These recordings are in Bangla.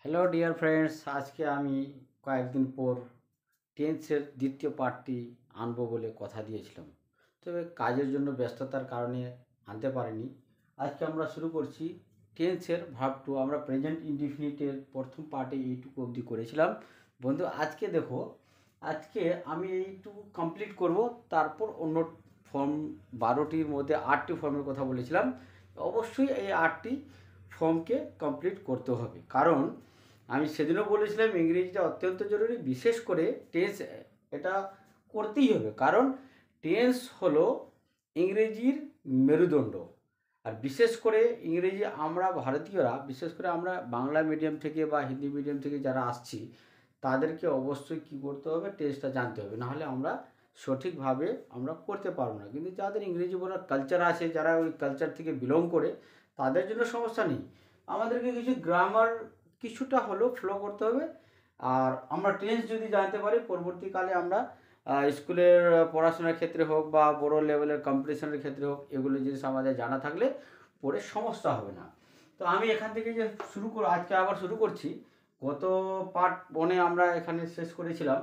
হ্যালো ডিয়ার ফ্রেন্ডস, আজকে আমি কয়েকদিন পর টেন্সের দ্বিতীয় পার্টটি আনবো বলে কথা দিয়েছিলাম, তবে কাজের জন্য ব্যস্ততার কারণে আনতে পারিনি। আজকে আমরা শুরু করছি টেন্সের ভার্ব টু। আমরা প্রেজেন্ট ইনডিফিনিটের প্রথম পার্টে এইটুকু অবধি করেছিলাম। বন্ধু, আজকে দেখো, আজকে আমি এইটুকু কমপ্লিট করব, তারপর অন্য ফর্ম 12টির মধ্যে 8টি ফর্মের কথা বলেছিলাম। অবশ্যই এই 8টি ফর্মকে কমপ্লিট করতে হবে, কারণ আমি সেদিনও বলেছিলাম ইংরেজিটা অত্যন্ত জরুরি, বিশেষ করে টেন্স এটা করতেই হবে, কারণ টেন্স হলো ইংরেজির মেরুদণ্ড। আর বিশেষ করে ইংরেজি আমরা ভারতীয়রা, বিশেষ করে আমরা বাংলা মিডিয়াম থেকে বা হিন্দি মিডিয়াম থেকে যারা আসছি, তাদেরকে অবশ্যই কী করতে হবে, টেন্সটা জানতে হবে, নাহলে আমরা সঠিকভাবে আমরা করতে পারবো না। কিন্তু যাদের ইংরেজি বলার কালচার আছে, যারা ওই কালচার থেকে বিলং করে, তাদের জন্য সমস্যা নেই। আমাদেরকে কিছু গ্রামার কিছুটা হলেও ফলো করতে হবে। আর আমরা টেন্স যদি জানতে পারি, পরবর্তীকালে আমরা স্কুলের পড়াশোনার ক্ষেত্রে হোক বা বড় লেভেলের কম্পিটিশনের ক্ষেত্রে হোক, এগুলো জিনিস আমাদের জানা থাকলে পরে সমস্যা হবে না। তো আমি এখান থেকে যে আজকে আবার শুরু করছি। গত পার্ট 1-এ আমরা এখানে শেষ করেছিলাম,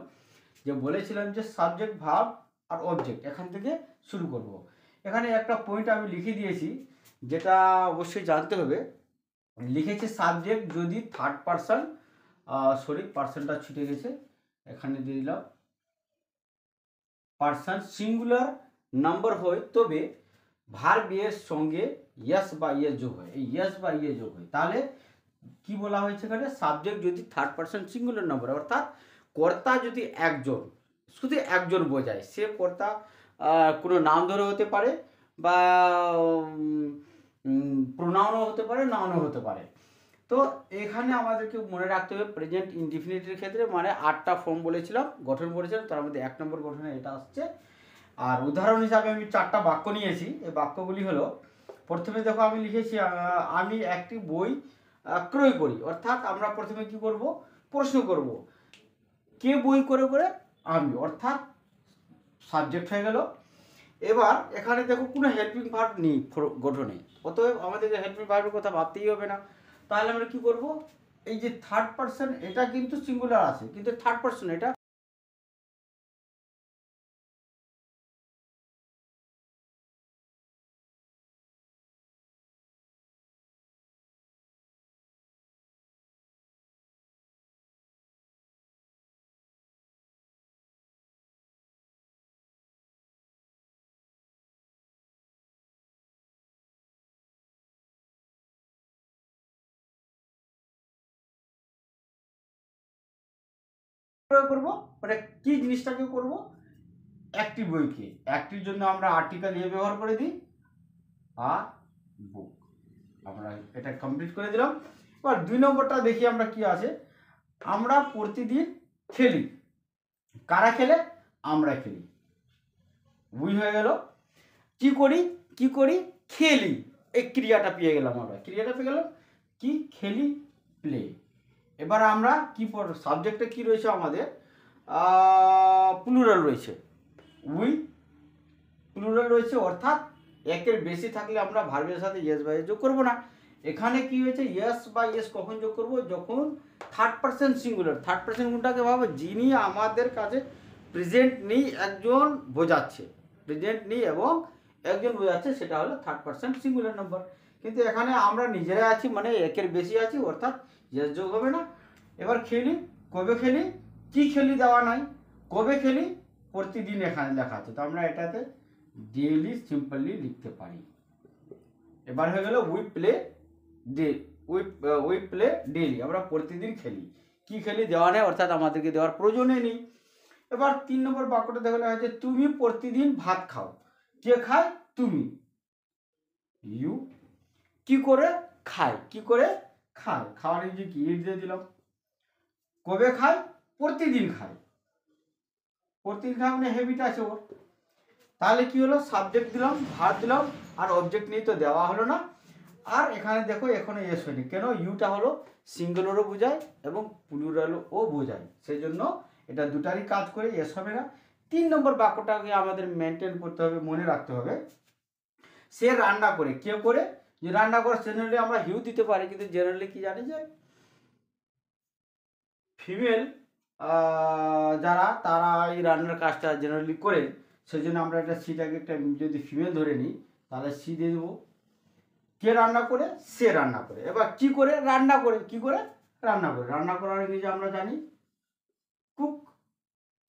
যে বলেছিলাম যে সাবজেক্ট, ভার্ব আর অবজেক্ট, এখান থেকে শুরু করব। এখানে একটা পয়েন্ট আমি লিখে দিয়েছি, যেটা অবশ্যই জানতে হবে। লিখেছে সাবজেক্ট যদি থার্ড পারসন, পার্সনটা ছুটে গেছে, এখানে দিয়ে দিলাম, পার্সন সিঙ্গুলার নাম্বার হয়, তবে ভার্ব এর সঙ্গে ইয়েস বা ইয়ে যোগ হয়। এই ইয়েস বা ইয়ে যোগ হয়, তাহলে কি বলা হয়েছে এখানে, সাবজেক্ট যদি থার্ড পারসন সিঙ্গুলার নাম্বার, অর্থাৎ কর্তা যদি একজন, শুধু একজন বোঝায়, সে কর্তা কোনো নাম ধরে হতে পারে, বা প্রোনাউনও হতে পারে, নাউনও হতে পারে। তো এখানে আমাদেরকে মনে রাখতে হবে প্রেজেন্ট ইনডিফিনিটের ক্ষেত্রে, মানে 8টা ফর্ম বলেছিলাম, গঠন বলেছিলাম, তার মধ্যে 1 নম্বর গঠনে এটা আসছে। আর উদাহরণ হিসাবে আমি 4টা বাক্য নিয়েছি। এই বাক্যগুলি হলো, প্রথমে দেখো আমি লিখেছি, আমি একটি বই ক্রয় করি। অর্থাৎ আমরা প্রথমে কি করব, প্রশ্ন করব, কে বই করে করে, আমি, অর্থাৎ সাবজেক্ট হয়ে গেল। এবার এখানে দেখো কোনো হেল্পিং ভার্ব নেই গঠনে, অতএব আমাদেরকে হেল্পিং ভার্বের কথা ভাবতেই হবে না। তাহলে আমরা কি করব, এই যে থার্ড পারসন, এটা কিন্তু সিঙ্গুলার আছে, কিন্তু থার্ড পারসন এটা প্রয়োগ করবো, মানে কি জিনিসটাকে করব, একটি বইকে, একটির জন্য আমরা আর্টিকেল এ ব্যবহার করে দিই, আর বুক, আমরা এটা কমপ্লিট করে দিলাম। এবার 2 নম্বরটা দেখি আমরা কি আছে, আমরা প্রতিদিন খেলি। কারা খেলে, আমরা খেলি, বুঝ হয়ে গেল। কি করি, কি করি, খেলি, এই ক্রিয়াটা পেয়ে গেলাম, আমরা ক্রিয়াটা পেয়ে গেলাম, কি, খেলি, প্লে। এবার আমরা কি সাবজেক্টে কি রয়েছে আমাদের, প্লুরাল রয়েছে, উই প্লুরাল রয়েছে, অর্থাৎ একের বেশি থাকলে আমরা ভার্বের সাথে ইয়েস বা ইয়েস যোগ করবো না। এখানে কি হয়েছে, ইয়েস বা ইয়েস কখন যোগ করব, যখন third person singular. Third person কোনটাকে ভাবো, যিনি আমাদের কাছে প্রেজেন্ট নেই, একজন বোঝাচ্ছে, প্রেজেন্ট নেই এবং একজন বোঝাচ্ছে, সেটা হলো থার্ড পারসন সিঙ্গুলার নাম্বার। কিন্তু এখানে আমরা নিজেরাই আছি, মানে একের বেশি আছি, অর্থাৎ ইয়েস যোগ হবে না। এবার খেলি, কবে খেলি, কি খেলি দেওয়া নাই, কবে খেলি, প্রতিদিন এখানে লেখা আছে, তো আমরা এটাতে ডেইলি সিম্পলি লিখতে পারি। এবার হয়ে গেল we play day, we play daily, আমরা প্রতিদিন খেলি। কি খেলি দেওয়া নেই, অর্থাৎ আমাদেরকে দেওয়ার প্রয়োজনই নেই। এবার 3 নম্বর বাক্যটা দেখো লেখা আছে, তুমি প্রতিদিন ভাত খাও। কে খায়, তুমি, ইউ। কি করে খায়, কি করে খায়, খাওয়ার এই যে কি ইট দিয়ে দিলাম। কবে খায়, প্রতিদিন খায়, প্রতিদিন খায় মানে হ্যাবিট আছে ওর। তাহলে কি হলো, সাবজেক্ট দিলাম, ভার্ব দিলাম, আর অবজেক্ট নিয়ে তো দেওয়া হলো না। আর এখানে দেখো এখনো এস হয়নি, কেন, ইউটা হলো সিঙ্গুলারও বোঝায় এবং প্লুরালও বোঝায়, সেই জন্য এটা দুটারই কাজ করে, এস হবে না। 3 নম্বর বাক্যটাকে আমাদের মেনটেন করতে হবে, মনে রাখতে হবে, সে রান্না করে। কে করে, যে রান্না করে, জেনারেলি আমরা হিউ দিতে পারি, কিন্তু জেনারেলি কি জানি যে ফিমেল যারা তারা এই রান্নার কাজটা জেনারেলি করে, সেই জন্য আমরা একটা সিটাকে একটা যদি ফিমেল ধরে নিই তাহলে সি দিয়ে দেবো। কে রান্না করে? সে রান্না করে। এবার কি করে? রান্না করে। কি করে? রান্না করে। রান্না করার ইংরেজি আমরা জানি কুক।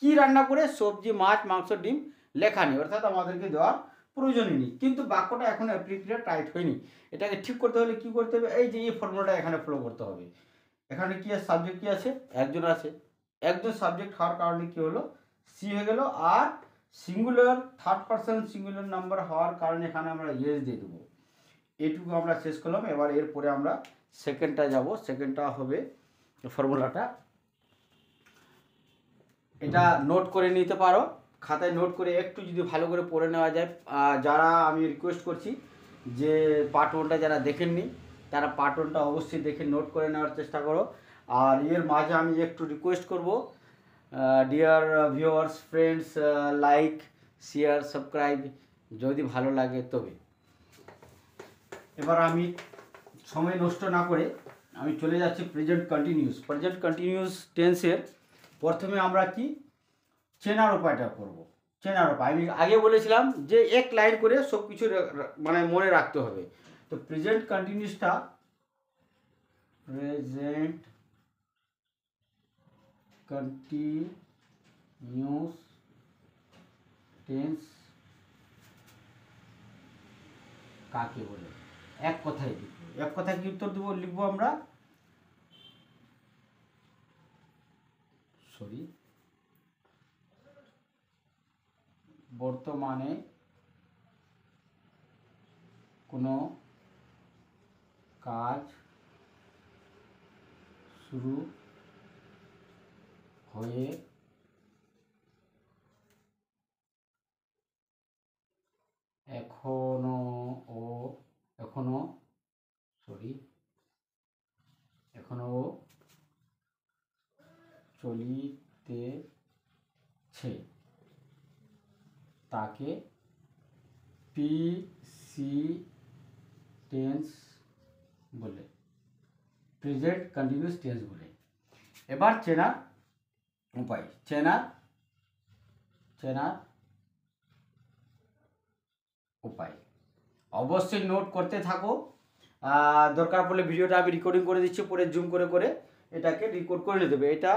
কি রান্না করে? সবজি, মাছ, মাংস, ডিম লেখা নেই, অর্থাৎ আমাদেরকে দেওয়ার প্রয়োজনই নেই। কিন্তু বাক্যটা এখন অ্যাপ্লিকেটে টাইট হয়নি। এটাকে ঠিক করতে হলে কি করতে হবে? এই যে এই ফর্মুলাটা এখানে ফলো করতে হবে। এখানে কি আছে? সাবজেক্ট কি আছে? একজন আছে। একজন সাবজেক্ট হওয়ার কারণে কি হলো? সি হয়ে গেল। আর singular third person singular number হওয়ার কারণে এখানে আমরা ইয়েস দিয়ে দেবো। এইটুকু আমরা শেষ করলাম। এবার এরপরে আমরা সেকেন্ডটা যাব। সেকেন্ডটা হবে ফর্মুলাটা, এটা নোট করে নিতে পারো, খাতায় নোট করে একটু যদি ভালো করে পড়ে নেওয়া যায়। যারা আমি রিকোয়েস্ট করছি যে পার্ট 1টা যারা দেখেননি তারা পার্ট 1টা অবশ্যই দেখে নোট করে নেওয়ার চেষ্টা করো। আর এর মাঝে আমি একটু রিকোয়েস্ট করব, dear viewers, friends, like, share, subscribe যদি ভালো লাগে তবে। এবার আমি সময় নষ্ট না করে আমি চলে যাচ্ছি প্রেজেন্ট কন্টিনিউস। প্রেজেন্ট কন্টিনিউস টেন্সের প্রথমে আমরা কি চেনার উপায়টা করব। চেনার উপায় আমি আগে বলেছিলাম যে এক লাইন করে সব কিছু মানে মনে রাখতে হবে। তো প্রেজেন্ট কন্টিনিউসটা, প্রেজেন্ট কন্টিনিউস টেন্স কাকে বলে? এক কথায় লিখব। এক কথায় কি উত্তর দেবো? লিখবো আমরা বর্তমানে কোনো কাজ শুরু হয়ে এখনো চলিতেছে তাকে পিসি টেন্স বলে, প্রেজেন্ট কন্টিনিউয়াস টেন্স বলে। এবার চেনার উপায়, চেনার উপায় অবশ্যই নোট করতে থাকো। দরকার পড়লে ভিডিওটা আমি রেকর্ডিং করে দিচ্ছি, পরে জুম করে করে এটাকে রেকর্ড করে নিতে হবে। এটা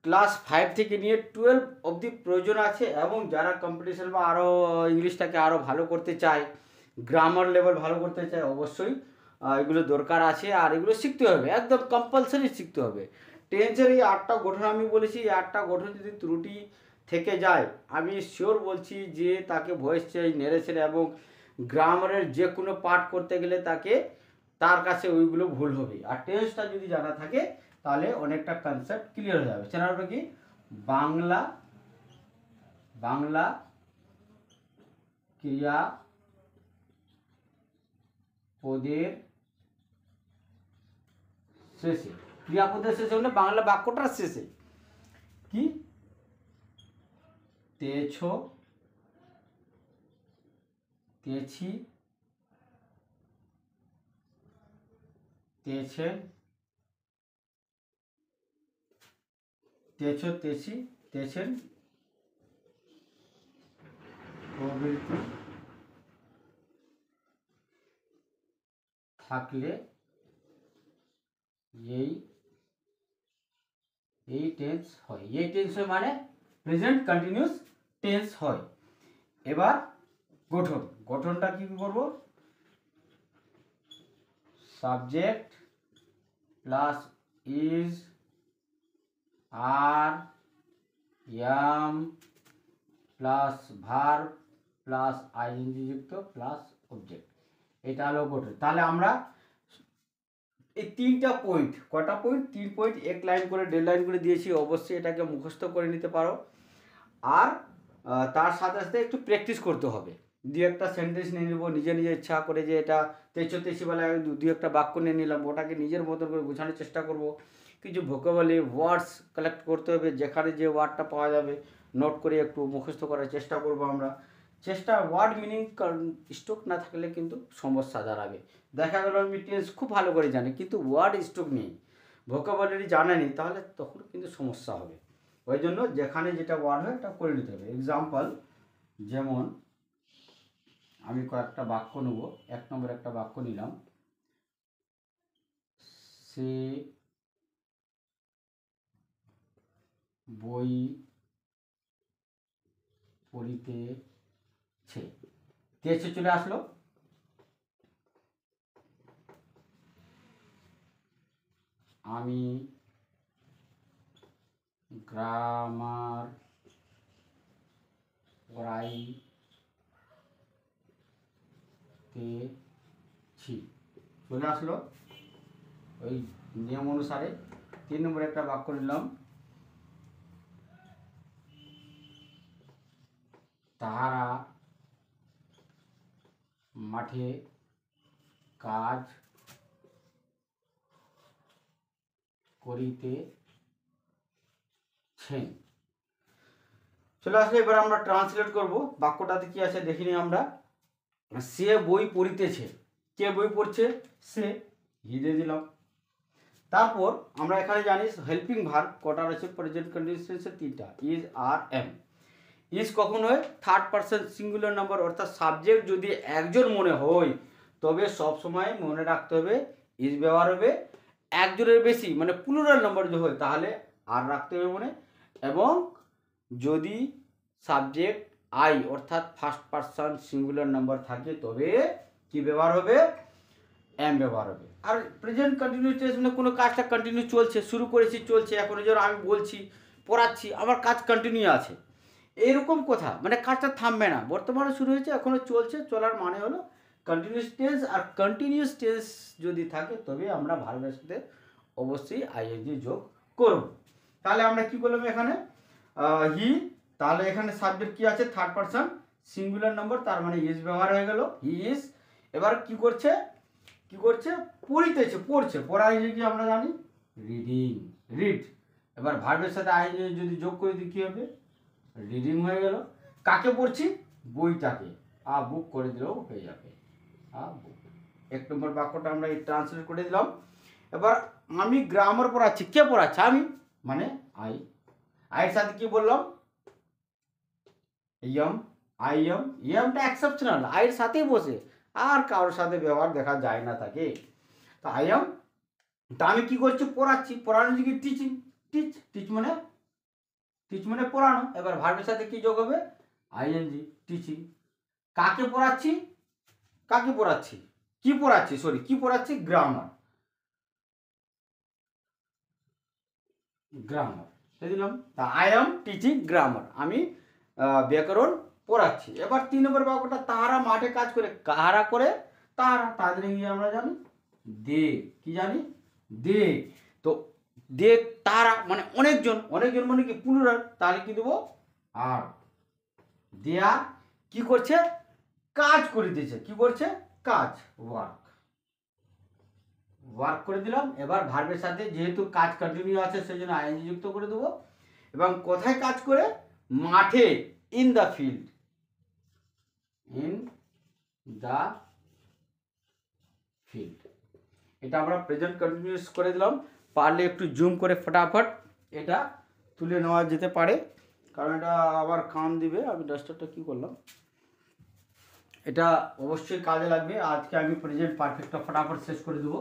ক্লাস 5 থেকে নিয়ে 12 অবধি প্রয়োজন আছে, এবং যারা কম্পিটিশন বা আরও ইংলিশটাকে আরও ভালো করতে চায়, গ্রামার লেভেল ভালো করতে চায়, অবশ্যই এগুলো দরকার আছে। আর এগুলো শিখতে হবে, একদম কম্পালসারি শিখতে হবে। টেন্সের এই 8টা গঠন আমি বলেছি, এই 8টা গঠন যদি ত্রুটি থেকে যায় আমি শিওর বলছি যে তাকে ভয়েস চেঞ্জ, নেরেশন এবং গ্রামারের যে কোনো পাঠ করতে গেলে তার কাছে ওইগুলো ভুল হবে। আর টেন্সটা যদি জানা থাকে তাহলে অনেকটা কনসেপ্ট ক্লিয়ার হয়ে যাবে। চ্যানেলটা কি? বাংলা ক্রিয়া পদের শেষে, ক্রিয়াপদের শেষে মানে বাংলা বাক্যটার শেষে কি তেছো, তেছি, তেছেন, তেছো, তেছি, তেছেন প্রভৃতি থাকলে এই টেন্স হয়। এই টেন্স হয় মানে প্রেজেন্ট কন্টিনিউয়াস টেন্স হয়। এবার গঠনটা কি করব? Subject plus is, are, am plus verb plus ING যুক্ত প্লাস অবজেক্ট, এটা হলো গঠন। তাহলে আমরা এই 3টা পয়েন্ট, কটা পয়েন্ট? 3 পয়েন্ট, এক লাইন করে 1.5 লাইন করে দিয়েছি। অবশ্যই এটাকে মুখস্থ করে নিতে পারো। আর তার সাথে সাথে একটু প্র্যাকটিস করতে হবে। দু একটা সেন্টেন্স নিয়ে নেবো নিজে ইচ্ছা করে, যে এটা তেছিবেলায় দু একটা বাক্য নিয়ে নিলাম, ওটাকে নিজের মতো করে বোঝানোর চেষ্টা করব। কিছু ভোকাবুলারি ওয়ার্ডস কালেক্ট করতে হবে, যেখানে যে ওয়ার্ডটা পাওয়া যাবে নোট করে একটু মুখস্থ করার চেষ্টা করব আমরা। ওয়ার্ড মিনিং স্টক না থাকলে কিন্তু সমস্যা দাঁড়াবে। দেখা গেল আমি টেন্স খুব ভালো করে জানি কিন্তু ওয়ার্ড স্টক নেই, ভোকাবুলারি জানা নেই, তাহলে তখন কিন্তু সমস্যা হবে। ওই জন্য যেখানে যেটা ওয়ার্ড হয় এটা করে নিতে হবে। এক্সাম্পল, যেমন আমি কয়েকটা বাক্য নেব। 1 নম্বর একটা বাক্য নিলাম, সে বই পড়িতেছে, তেছে চলে আসলো। আমি গ্রামার পড়াইতেছি, চলে আসলো ওই নিয়ম অনুসারে। 3 নম্বর একটা বাক্য নিলাম, তাহারা মাঠে কাজ করিতেছেন, চলে আসলে। এবার আমরা ট্রান্সলেট করব। বাক্যটাতে কি আছে দেখি নি আমরা। সে বই পড়িতেছে, কে বই পড়ছে? সে, হি দিয়ে দিলাম। তারপর আমরা এখানে জানি হেল্পিং ভার্ব কটা রয়েছে প্রেজেন্ট কন্টিনিউয়াসে 3টা, ইজ, আর, এম। ইজ কখন হয়? থার্ড পারসন সিঙ্গুলার নাম্বার, অর্থাৎ সাবজেক্ট যদি একজন মনে হয় তবে সব সময় মনে রাখতে হবে ইজ ব্যবহার হবে। একজনের বেশি মানে প্লুরাল নাম্বার যদি হয় তাহলে আর রাখতে হবে মনে। এবং যদি সাবজেক্ট আই অর্থাৎ ফার্স্ট পারসন সিঙ্গুলার নাম্বার থাকে তবে কি ব্যবহার হবে? এম ব্যবহার হবে। আর প্রেজেন্ট কন্টিনিউয়াস টেন্স মানে কোনো কাজটা কন্টিনিউ চলছে, শুরু করেছি, চলছে। এখন যেন আমি বলছি, পড়াচ্ছি, আমার কাজ কন্টিনিউ আছে, এইরকম কথা, মানে কাজটা থামবে না, বর্তমানে শুরু হয়েছে, এখনো চলছে, চলার মানে হলো কন্টিনিউয়াস টেন্স। আর কন্টিনিউয়াস টেন্স যদি থাকে তবে আমরা ভার্বের সাথে অবশ্যই আইএনজি যোগ করব। তাহলে আমরা কি করলাম এখানে? হি, তাহলে এখানে সাবজেক্ট কি আছে? থার্ড পারসন সিঙ্গুলার নাম্বার, তার মানে ইজ ব্যবহার হয়ে গেল, হি ইজ। এবার কি করছে? পড়িতেছে, পড়ছে। পড়া ইংরেজি কি আমরা জানি? Reading, read. এবার ভার্বের সাথে আইএনজি যদি যোগ করে দিই কি হবে? রিডিং হয়ে গেল। কাকে পড়ছি? বইটাকে। বুক করে দিলেও হয়ে যাবে, বুক। 1 নম্বর বাক্যটা আমরা এই ট্রান্সলেট করে দিলাম। এবার আমি গ্রামার পড়াচ্ছি, কে পড়াচ্ছে? আমি, মানে আই। আইয়ের সাথে কি বললাম? Am, I am. এমটা এক্সেপশনাল, আইয়ের সাথেই বসে, আর কারোর সাথে ব্যবহার দেখা যায় না তাকে। তো আই এম, তা আমি কি করছি? পড়াচ্ছি। পড়ানো কি? টিচিং, টিচ, টিচ মানে পড়ানো। এবার ভার্বের সাথে কি যোগ হবে? ING, teaching. কাকে পড়াচ্ছি? কাকে পড়াচ্ছি? কি পড়াচ্ছি? সরি, কি পড়াচ্ছি? গ্রামার, গ্রামার দিলাম। তা আই এম টিচিং গ্রামার, আমি ব্যাকরণ পড়াচ্ছি। এবার 3 নম্বর বাক্যটা, তাহারা মাঠে কাজ করে। কাহারা করে? তাহারা। তাদের ইংরেজি আমরা জানি দে, কি জানি? দে। তো দে, তারা মানে অনেকজন, অনেকজন মানে কি? প্লুরাল, তাহলে কি দেবো? আর। দেয়া কি করছে? কাজ করিতেছে। কি করছে? কাজ, ওয়ার্ক, ওয়ার্ক করে দিলাম। এবার ভার্বের সাথে যেহেতু কাজ কন্টিনিউ আছে সেই জন্য আইএনজি যুক্ত করে দেবো। এবং কোথায় কাজ করে? মাঠে, in the field, in the field. এটা আমরা প্রেজেন্ট কন্টিনিউয়াস করে দিলাম। পারলে একটু জুম করে ফটাফট এটা তুলে নেওয়া যেতে পারে, কারণ এটা আবার কান দিবে। আমি ডাস্টারটা কি করলাম, এটা অবশ্যই কাজে লাগবে। আজকে আমি প্রেজেন্ট পারফেক্টটা ফটাফট শেষ করে দেবো।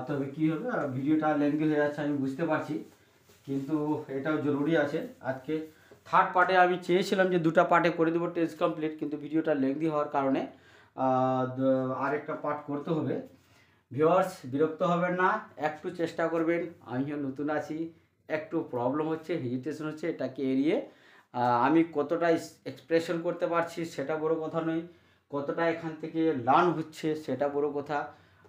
তবে কি হবে, ভিডিওটা লেন্থি হয়ে যাচ্ছে আমি বুঝতে পারছি, কিন্তু এটাও জরুরি আছে। আজকে থার্ড পার্টে আমি চেয়েছিলাম যে 2টা পার্টে করে দেবো টেস্ট কমপ্লিট, কিন্তু ভিডিওটা লেন্থি হওয়ার কারণে আরেকটা পার্ট করতে হবে। ভিউয়ার্স বিরক্ত হবেন না, একটু চেষ্টা করবেন। আমিও নতুন আছি, একটু প্রবলেম হচ্ছে, হেজিটেশন হচ্ছে, এটাকে এড়িয়ে আমি কতটা এক্সপ্রেশন করতে পারছি সেটা বড় কথা নয়, কতটা এখান থেকে লার্ন হচ্ছে সেটা বড় কথা।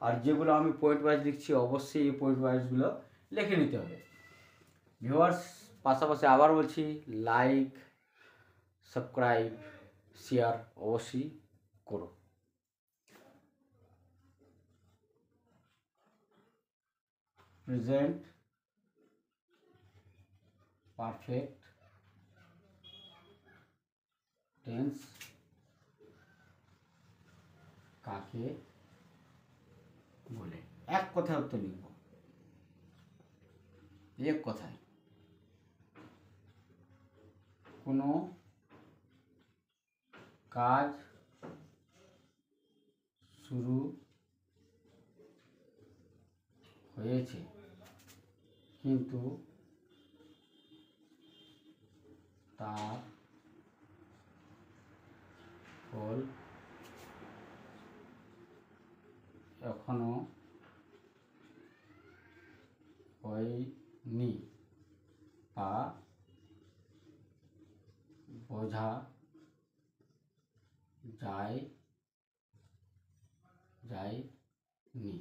আর যেগুলো আমি পয়েন্ট ওয়াইজ লিখছি অবশ্যই এই পয়েন্ট ওয়াইজগুলো লিখে নিতে হবে। ভিউয়ার্স পাশাপাশি আবার বলছি, লাইক, সাবস্ক্রাইব, শেয়ার অবশ্যই করো। প্রেজেন্ট পারফেক্ট টেন্স কাকে বলে? এক কথায় উত্তর লিখব। এক কথায় কোনো কাজ শুরু হয়েছে কিন্তু তার ফল এখনো হয়নি বা বোঝা যায়নি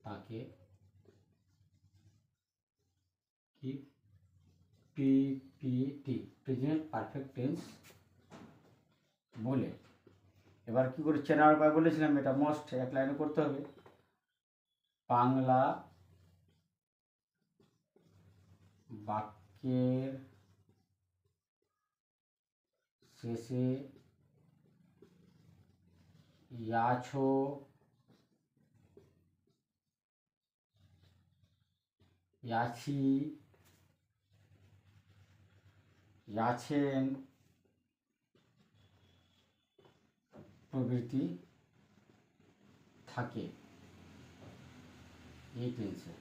তাকে কি পিপিটি প্রেজেন্ট পারফেক্ট টেন্স বলে। এবার কি করে চেনার উপায় বলেছিলাম, এটা মোস্ট এক লাইনে করতে হবে। বাংলা বাক্যের শেষে ইয়াছো, ইয়াছি, ইয়াছেন প্রভৃতি থাকে এই টেন্সে।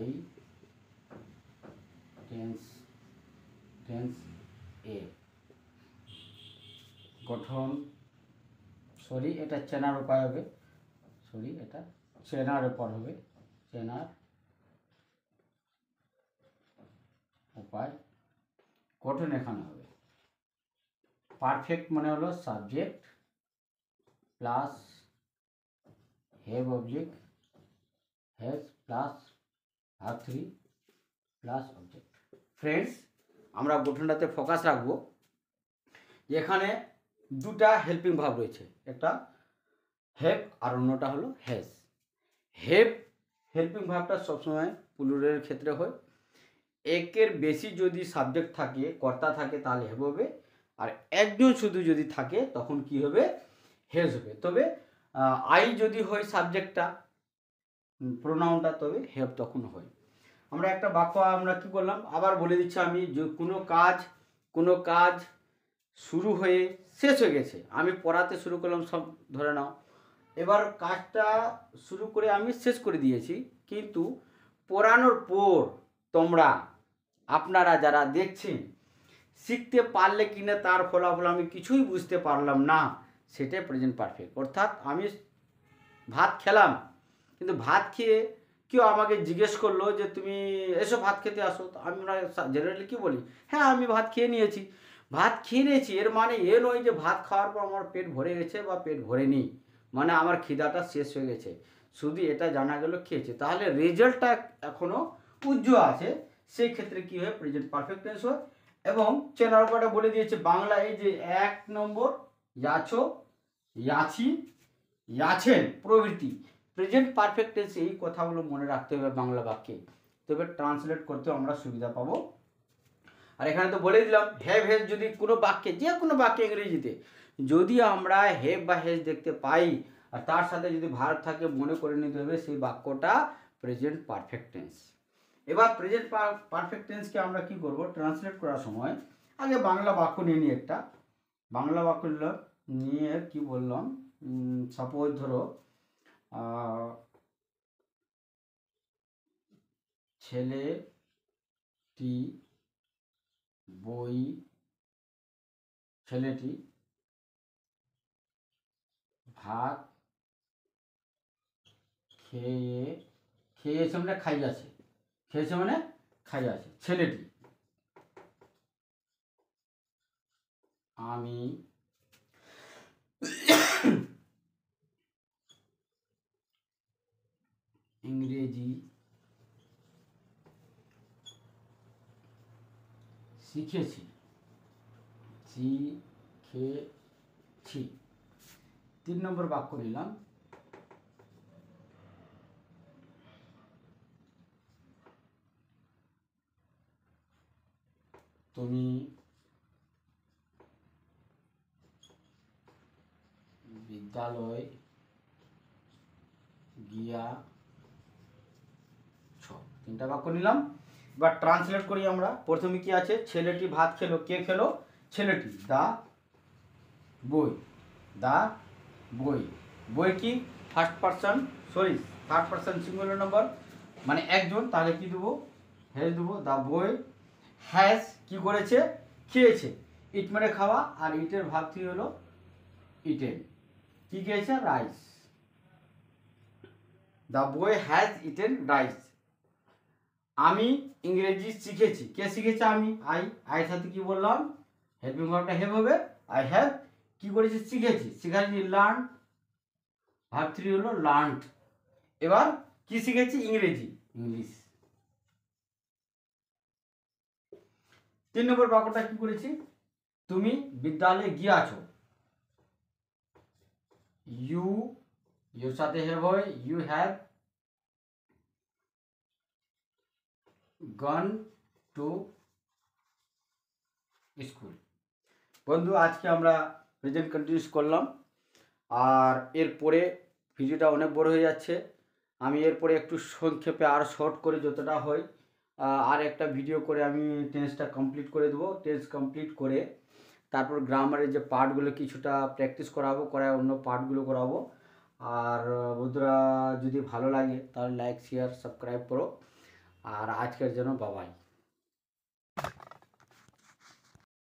এই টেন্স এ গঠন, এটা চেনার উপায় হবে, এটা চেনার উপর হবে, চেনার উপায়। গঠন এখানে হবে পারফেক্ট মানে হলো subject plus have object, has plus verb 3 plus object. Friends, আমরা গঠনটাতে ফোকাস রাখবো। এখানে দুটা হেল্পিং ভার্ব রয়েছে, একটা হ্যাভ আর অন্যটা হলো হ্যাজ। হ্যাভ হেল্পিং ভার্বটা সবসময় প্লুরালের ক্ষেত্রে হয়। একের বেশি যদি সাবজেক্ট থাকে, কর্তা থাকে, তাহলে হ্যাভ হবে, আর একজন শুধু যদি থাকে তখন কি হবে, হ্যাজ হবে। তবে আই যদি হয় সাবজেক্টটা, প্রোনাউনটা, তবে হ্যাভ তখন হয়। আমরা একটা বাক্য আমরা কি করলাম, আবার বলে দিচ্ছি আমি, যে কোনো কাজ শুরু হয়ে শেষ হয়ে গেছে। আমি পড়াতে শুরু করলাম, সব ধরে নাও, এবার কাজটা শুরু করে আমি শেষ করে দিয়েছি, কিন্তু পড়ানোর পর আপনারা যারা দেখছেন শিখতে পারলে কিনা তার ফলাফল আমি কিছুই বুঝতে পারলাম না, সেটাই প্রেজেন্ট পারফেক্ট। অর্থাৎ আমি ভাত খেলাম, কিন্তু ভাত খেয়ে কেউ আমাকে জিজ্ঞেস করলো যে তুমি এসো ভাত খেতে আসো, তো আমরা জেনারেলি কি বলি, হ্যাঁ আমি ভাত খেয়ে নিয়েছি। ভাত খেয়ে নিয়েছি এর মানে এ নয় যে ভাত খাওয়ার পর আমার পেট ভরে গেছে বা পেট ভরেনি, মানে আমার খিদাটা শেষ হয়ে গেছে, শুধু এটা জানা গেল খেয়েছে, তাহলে রেজাল্টটা এখনো উজ্জ্বল আছে। সেই ক্ষেত্রে কি হয়, প্রেজেন্ট পারফেক্ট টেন্স হয়। এবং চেনার উপরটা বলে দিয়েছে বাংলা, এই যে 1 নম্বর ইয়াছো, ইয়াছি, ইয়াছেন প্রভৃতি প্রেজেন্ট পারফেক্ট টেন্স, এই কথাগুলো মনে রাখতে হবে বাংলা বাক্যে, তবে ট্রান্সলেট করতেও আমরা সুবিধা পাবো। আর এখানে তো বলে দিলাম হ্যাভ হ্যাজ, যদি কোনো বাক্যে, যে কোনো বাক্যে ইংরেজিতে যদি আমরা হ্যাভ বা হ্যাজ দেখতে পাই আর তার সাথে যদি ভার্ব থাকে, মনে করে নিতে হবে সেই বাক্যটা প্রেজেন্ট পারফেক্ট টেন্স। এবার প্রেজেন্ট পারফেক্ট টেন্সকে আমরা কি করব, ট্রান্সলেট করার সময় আগে বাংলা বাক্য নিয়ে নিই, একটা বাংলা বাক্য নিয়ে কি বললাম, সাপোজ ধরো ছেলেটি ভাত খেয়েছে মানে খাই আছে, খেয়েছে মানে খাই আছে। ছেলেটি, আমি ইংরেজি শিখেছি। 3 নম্বর বাক্য নিলাম, তুমি বিদ্যালয় গিয়াছ। তিনটা বাক্য নিলাম। এবার ট্রান্সলেট করি আমরা। প্রথমে কি আছে, ছেলেটি ভাত খেলো, কে খেলো? ছেলেটি। দা বই, দা বই। বই কি first person, sorry third person singular number, মানে একজন, তাহলে কি দেবো? হ্যাজ দেবো। দা বই হ্যাজ কি করেছে? খেয়েছে। ইট মানে খাওয়া, আর ইটের ভাব কি হলো? ইটেন। কি খেয়েছে? Rice. The boy has eaten rice. আমি ইংরেজি শিখেছি, কে শিখেছে? আমি। আইয়ের সাথে কি বললাম? হেল্পিং ভার্বটা হ্যাভ হবে। আই হ্যাভ কি করেছি? শিখেছি। শিখাচ্ছি লার্ন, ভার্ব 3 হলো লার্নড। এবার কি শিখেছি? ইংরেজি, ইংলিশ। 3 নম্বর বাক্যটা কি করেছি? তুমি বিদ্যালয়ে গিয়েছো। ইউ, ইউর সাথে হ্যাভ হয়, you have gone to school. বন্ধু, আজকে আমরা প্রেজেন্ট কন্টিনিউস করলাম, আর এরপরে ভিডিওটা অনেক বড় হয়ে যাচ্ছে। আমি এরপরে একটু সংক্ষেপে আর শর্ট করে যতটা হয় আর একটা ভিডিও করে আমি টেন্সটা কমপ্লিট করে দেবো। টেন্স কমপ্লিট করে তারপর গ্রামারের যে পার্টগুলো কিছুটা প্র্যাকটিস করাবো, করায় অন্য পার্টগুলো করাবো। আর বন্ধুরা, যদি ভালো লাগে তাহলে লাইক, শেয়ার, সাবস্ক্রাইব করো। আর আজকের জন্য বাবাই।